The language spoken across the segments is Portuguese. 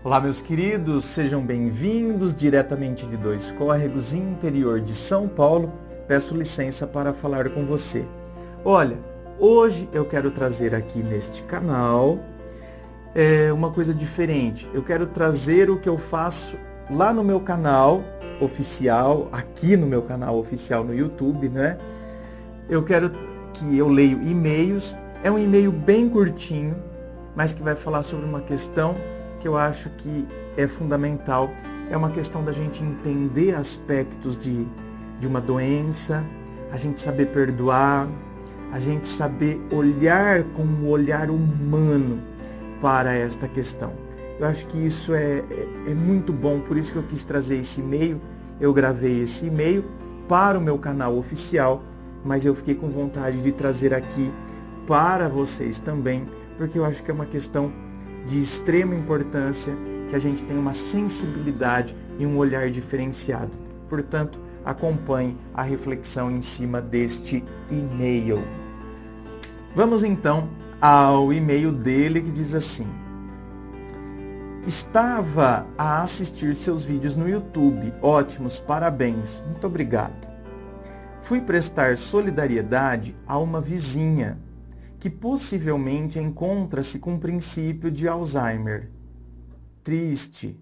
Olá, meus queridos, sejam bem-vindos diretamente de Dois Córregos, interior de São Paulo. Peço licença para falar com você. Olha, hoje eu quero trazer aqui neste canal uma coisa diferente. Eu quero trazer o que eu faço lá no meu canal oficial, aqui no meu canal oficial no YouTube, né? Eu quero que eu leio e-mails. É um e-mail bem curtinho, mas que vai falar sobre uma questão que eu acho que é fundamental. É uma questão da gente entender aspectos de uma doença, a gente saber perdoar, a gente saber olhar com um olhar humano para esta questão. Eu acho que isso é muito bom, por isso que eu quis trazer esse e-mail. Eu gravei esse e-mail para o meu canal oficial, mas eu fiquei com vontade de trazer aqui para vocês também, porque eu acho que é uma questão de extrema importância, que a gente tenha uma sensibilidade e um olhar diferenciado. Portanto, acompanhe a reflexão em cima deste e-mail. Vamos então ao e-mail dele, que diz assim: estava a assistir seus vídeos no YouTube, ótimos, parabéns, muito obrigado. Fui prestar solidariedade a uma vizinha que possivelmente encontra-se com um princípio de Alzheimer. Triste.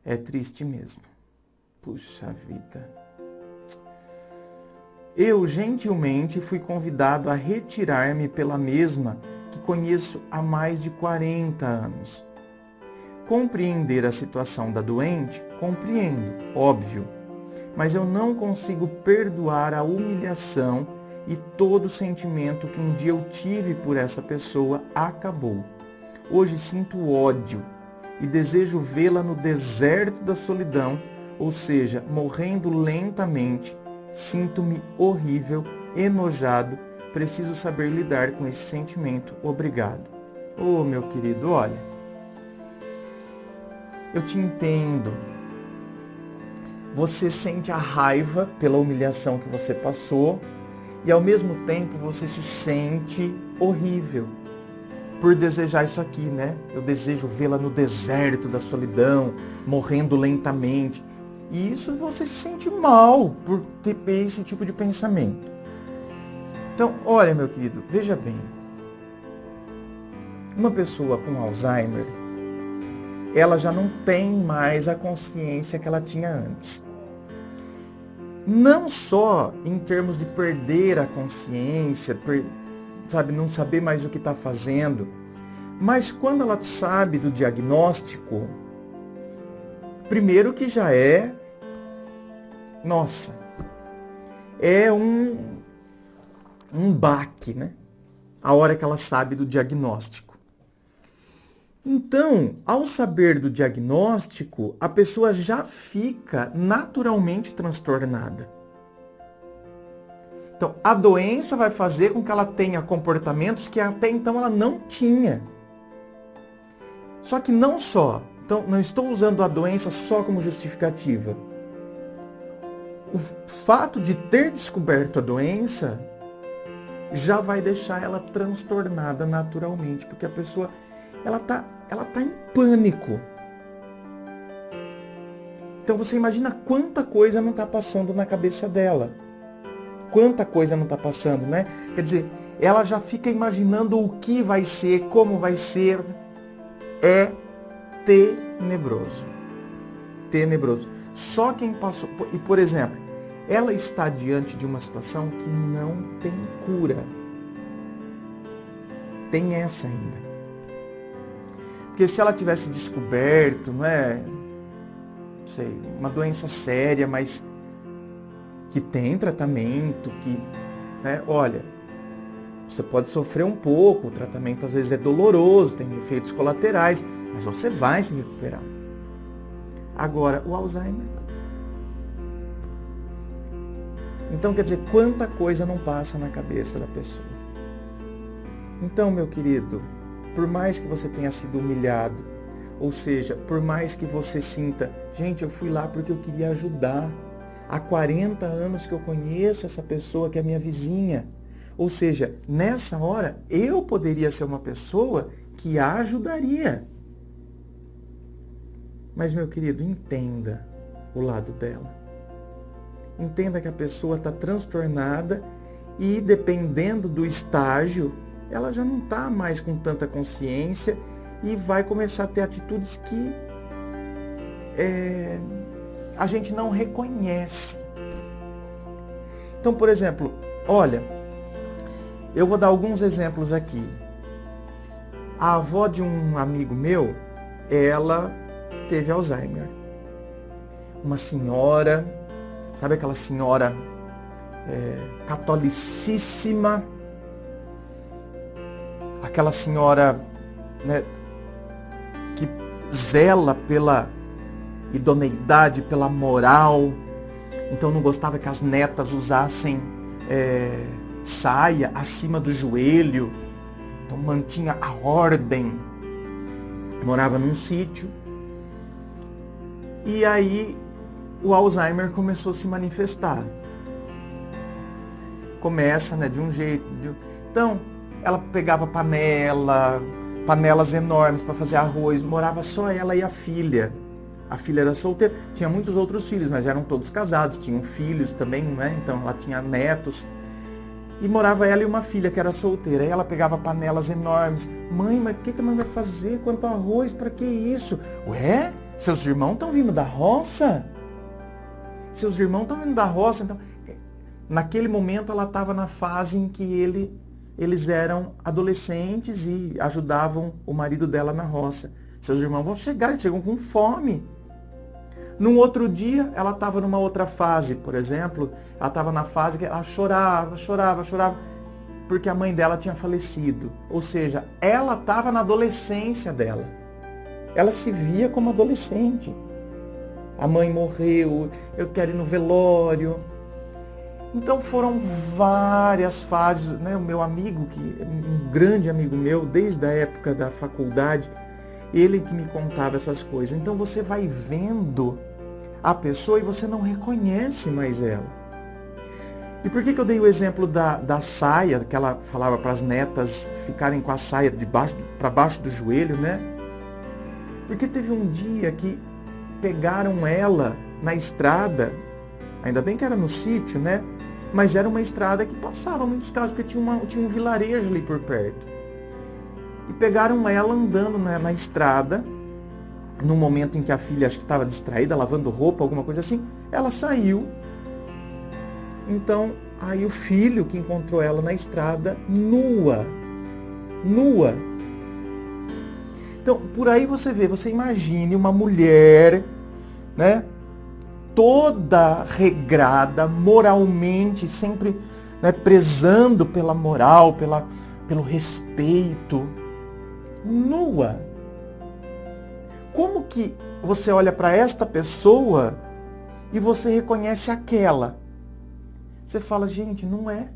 É triste mesmo. Puxa vida. Eu gentilmente fui convidado a retirar-me pela mesma que conheço há mais de 40 anos. Compreender a situação da doente, compreendo, óbvio, mas eu não consigo perdoar a humilhação e todo o sentimento que um dia eu tive por essa pessoa acabou. Hoje sinto ódio e desejo vê-la no deserto da solidão, ou seja, morrendo lentamente. Sinto-me horrível, enojado, preciso saber lidar com esse sentimento. Obrigado. Oh, meu querido, olha, eu te entendo. Você sente a raiva pela humilhação que você passou, e ao mesmo tempo você se sente horrível por desejar isso aqui, né? Eu desejo vê-la no deserto da solidão, morrendo lentamente. E isso você se sente mal por ter esse tipo de pensamento. Então, olha, meu querido, veja bem. Uma pessoa com Alzheimer, ela já não tem mais a consciência que ela tinha antes. Não só em termos de perder a consciência, não saber mais o que está fazendo, mas quando ela sabe do diagnóstico, primeiro que já é, é um baque, né? A hora que ela sabe do diagnóstico. Então, ao saber do diagnóstico, a pessoa já fica naturalmente transtornada. Então, a doença vai fazer com que ela tenha comportamentos que até então ela não tinha. Só que não só. Então, não estou usando a doença só como justificativa. O fato de ter descoberto a doença já vai deixar ela transtornada naturalmente, porque a pessoa ela tá em pânico. Então você imagina quanta coisa não está passando na cabeça dela. Quanta coisa não está passando, né? Quer dizer, ela já fica imaginando o que vai ser, como vai ser. É tenebroso. Tenebroso. Só quem passou... E, por exemplo, ela está diante de uma situação que não tem cura. Tem essa ainda. Porque se ela tivesse descoberto, uma doença séria, mas que tem tratamento, olha, você pode sofrer um pouco, o tratamento às vezes é doloroso, tem efeitos colaterais, mas você vai se recuperar. Agora, o Alzheimer. Então, quer dizer, quanta coisa não passa na cabeça da pessoa. Então, meu querido, por mais que você tenha sido humilhado, ou seja, por mais que você sinta, gente, eu fui lá porque eu queria ajudar. Há 40 anos que eu conheço essa pessoa que é minha vizinha. Ou seja, nessa hora, eu poderia ser uma pessoa que a ajudaria. Mas, meu querido, entenda o lado dela. Entenda que a pessoa está transtornada e, dependendo do estágio, ela já não está mais com tanta consciência e vai começar a ter atitudes que a gente não reconhece. Então, por exemplo, olha, eu vou dar alguns exemplos aqui. A avó de um amigo meu, ela teve Alzheimer. Uma senhora, sabe aquela senhora catolicíssima, aquela senhora, né, que zela pela idoneidade, pela moral. Então não gostava que as netas usassem saia acima do joelho. Então mantinha a ordem. Morava num sítio. E aí o Alzheimer começou a se manifestar. Começa, né, de um jeito. Então ela pegava panelas enormes para fazer arroz. Morava só ela e a filha. A filha era solteira, tinha muitos outros filhos, mas eram todos casados, tinham filhos também, né? Então ela tinha netos. E morava ela e uma filha que era solteira. Aí ela pegava panelas enormes. Mãe, mas o que a mãe vai fazer? Quanto arroz? Para que isso? Ué? Seus irmãos estão vindo da roça? Seus irmãos estão vindo da roça? Então, naquele momento ela estava na fase em que eles eram adolescentes e ajudavam o marido dela na roça. Seus irmãos vão chegar, eles chegam com fome. Num outro dia, ela estava numa outra fase, por exemplo, ela estava na fase que ela chorava, porque a mãe dela tinha falecido. Ou seja, ela estava na adolescência dela. Ela se via como adolescente. A mãe morreu, eu quero ir no velório. Então foram várias fases, né? O meu amigo, que é um grande amigo meu, desde a época da faculdade, ele que me contava essas coisas. Então você vai vendo a pessoa e você não reconhece mais ela. E por que eu dei o exemplo da saia, que ela falava para as netas ficarem com a saia para baixo do joelho, né? Porque teve um dia que pegaram ela na estrada, ainda bem que era no sítio, né? Mas era uma estrada que passava muitos carros, porque tinha um vilarejo ali por perto. E pegaram ela andando na estrada, no momento em que a filha acho que estava distraída, lavando roupa, alguma coisa assim, ela saiu. Então, aí o filho que encontrou ela na estrada, nua. Então, por aí você imagine uma mulher, né, toda regrada, moralmente, sempre, né, prezando pela moral, pelo respeito, nua. Como que você olha para esta pessoa e você reconhece aquela? Você fala, gente, não é.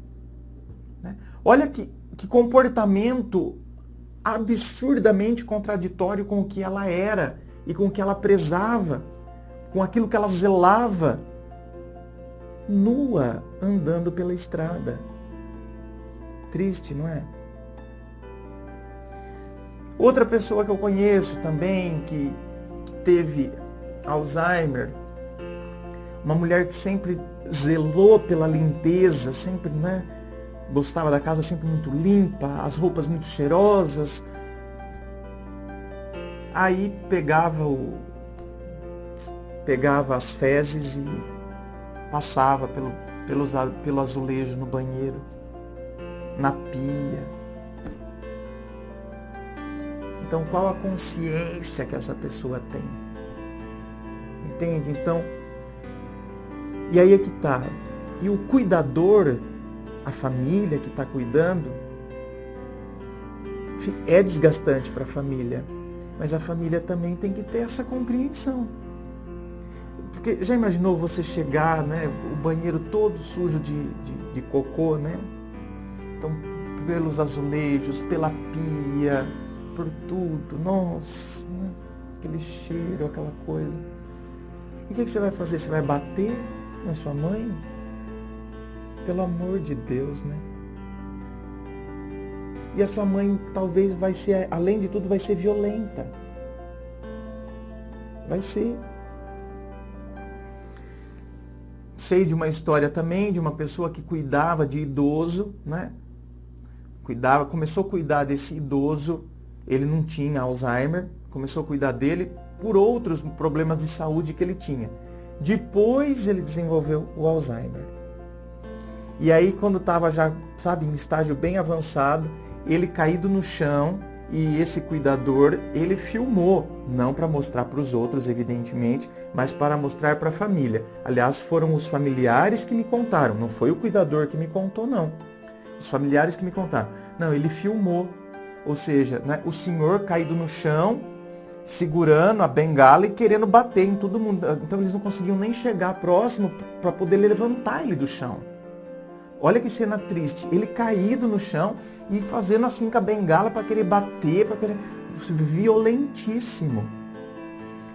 Né? Olha que comportamento absurdamente contraditório com o que ela era e com o que ela prezava, com aquilo que ela zelava. Nua, andando pela estrada. Triste, não é? Outra pessoa que eu conheço também, que teve Alzheimer, uma mulher que sempre zelou pela limpeza, sempre, né, gostava da casa sempre muito limpa, as roupas muito cheirosas. Aí pegava as fezes e passava pelo azulejo no banheiro, na pia. Então, qual a consciência que essa pessoa tem? Entende? Então, e aí é que tá. E o cuidador, a família que está cuidando, é desgastante para a família. Mas a família também tem que ter essa compreensão. Porque já imaginou você chegar, né, o banheiro todo sujo de cocô, né? Então, pelos azulejos, pela pia, por tudo, nossa, né? Aquele cheiro, aquela coisa. E o que você vai fazer? Você vai bater na sua mãe? Pelo amor de Deus, né? E a sua mãe talvez vai ser, além de tudo, vai ser violenta. Vai ser. Sei de uma história também de uma pessoa que cuidava de idoso, né? Começou a cuidar desse idoso, ele não tinha Alzheimer, começou a cuidar dele por outros problemas de saúde que ele tinha. Depois ele desenvolveu o Alzheimer. E aí quando estava já, sabe, em estágio bem avançado, ele caído no chão e esse cuidador, ele filmou, não para mostrar para os outros, evidentemente, mas para mostrar para a família. Aliás, foram os familiares que me contaram, não foi o cuidador que me contou, não. Os familiares que me contaram. Não, ele filmou. Ou seja, né, o senhor caído no chão, segurando a bengala e querendo bater em todo mundo. Então eles não conseguiam nem chegar próximo para poder levantar ele do chão. Olha que cena triste. Ele caído no chão e fazendo assim com a bengala para querer bater, violentíssimo.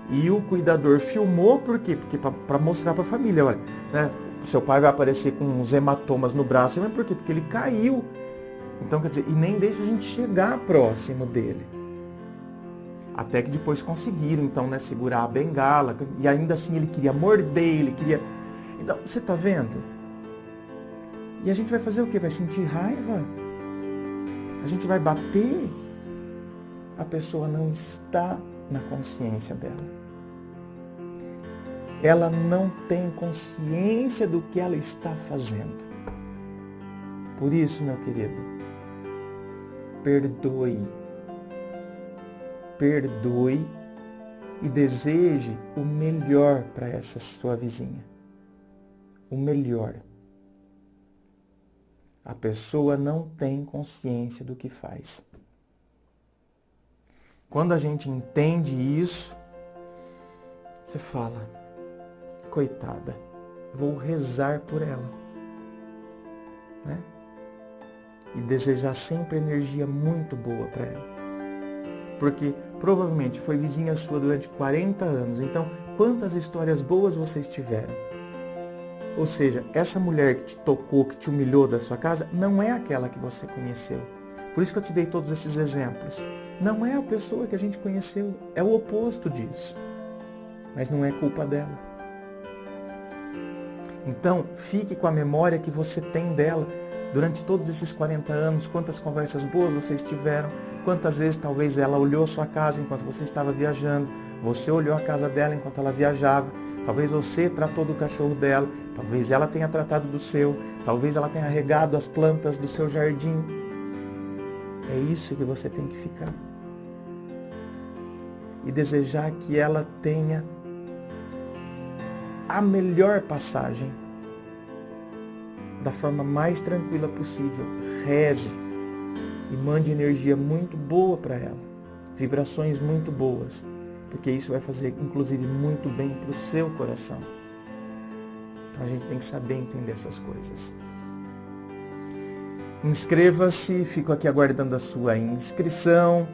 E o cuidador filmou, por quê? Porque para mostrar para a família, olha, né, seu pai vai aparecer com uns hematomas no braço, mas por quê? Porque ele caiu. Então, quer dizer, e nem deixa a gente chegar próximo dele. Até que depois conseguiram, então, né, segurar a bengala. E ainda assim ele queria morder, ele queria... Então, você tá vendo? E a gente vai fazer o quê? Vai sentir raiva? A gente vai bater? A pessoa não está na consciência dela. Ela não tem consciência do que ela está fazendo. Por isso, meu querido, perdoe. Perdoe e deseje o melhor para essa sua vizinha. O melhor. A pessoa não tem consciência do que faz. Quando a gente entende isso, você fala, coitada, vou rezar por ela. Né? E desejar sempre energia muito boa para ela. Porque provavelmente foi vizinha sua durante 40 anos. Então, quantas histórias boas vocês tiveram? Ou seja, essa mulher que te tocou, que te humilhou da sua casa, não é aquela que você conheceu. Por isso que eu te dei todos esses exemplos. Não é a pessoa que a gente conheceu, é o oposto disso. Mas não é culpa dela. Então, fique com a memória que você tem dela durante todos esses 40 anos, quantas conversas boas vocês tiveram, quantas vezes talvez ela olhou a sua casa enquanto você estava viajando, você olhou a casa dela enquanto ela viajava, talvez você tratou do cachorro dela, talvez ela tenha tratado do seu, talvez ela tenha regado as plantas do seu jardim. É isso que você tem que ficar. E desejar que ela tenha a melhor passagem, da forma mais tranquila possível. Reze e mande energia muito boa para ela, vibrações muito boas, porque isso vai fazer, inclusive, muito bem para o seu coração. Então a gente tem que saber entender essas coisas. Inscreva-se, fico aqui aguardando a sua inscrição.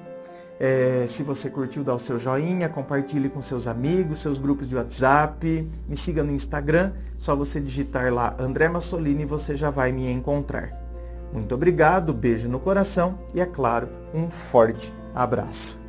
Se você curtiu, dá o seu joinha, compartilhe com seus amigos, seus grupos de WhatsApp, me siga no Instagram, só você digitar lá André Massolini e você já vai me encontrar. Muito obrigado, beijo no coração e, é claro, um forte abraço.